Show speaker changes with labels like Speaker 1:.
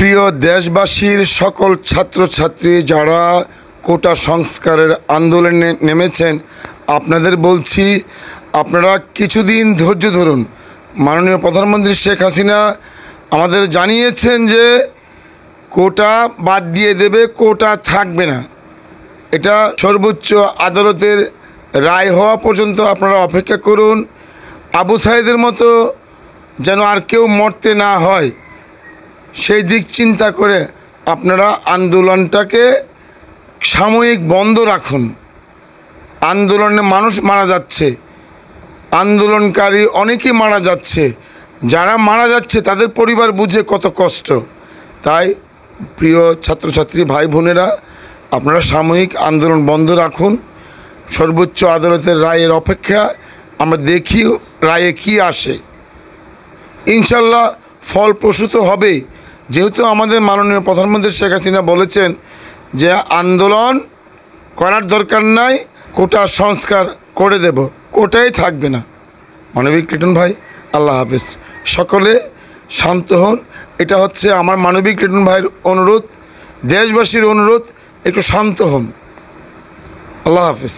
Speaker 1: প্রিয় দেশবাসীর সকল ছাত্রছাত্রী যারা কোটা সংস্কারের আন্দোলনে নেমেছেন, আপনাদের বলছি আপনারা কিছুদিন ধৈর্য ধরুন। মাননীয় প্রধানমন্ত্রী শেখ হাসিনা আমাদের জানিয়েছেন যে কোটা বাদ দিয়ে দেবে, কোটা থাকবে না। এটা সর্বোচ্চ আদালতের রায় হওয়া পর্যন্ত আপনারা অপেক্ষা করুন। আবু সাইদের মতো যেন আর কেউ মরতে না হয়, সেই দিক চিন্তা করে আপনারা আন্দোলনটাকে সাময়িক বন্ধ রাখুন। আন্দোলনে মানুষ মারা যাচ্ছে, আন্দোলনকারী অনেকেই মারা যাচ্ছে। যারা মারা যাচ্ছে তাদের পরিবার বুঝে কত কষ্ট। তাই প্রিয় ছাত্রছাত্রী ভাই বোনেরা, আপনারা সাময়িক আন্দোলন বন্ধ রাখুন। সর্বোচ্চ আদালতের রায়ের অপেক্ষা আমরা দেখি রায়ে কি আসে। ইনশাল্লাহ ফলপ্রসূ হবে, যেহেতু আমাদের মাননীয় প্রধানমন্ত্রী শেখ হাসিনা বলেছেন যে আন্দোলন করার দরকার নাই, কোটা সংস্কার করে দেব, কোটাই থাকবে না। মানবিক লিটন ভাই, আল্লাহ হাফেজ। সকলে শান্ত হন। এটা হচ্ছে আমার মানবিক লিটন ভাইয়ের অনুরোধ, দেশবাসীর অনুরোধ, একটু শান্ত হন। আল্লাহ হাফেজ।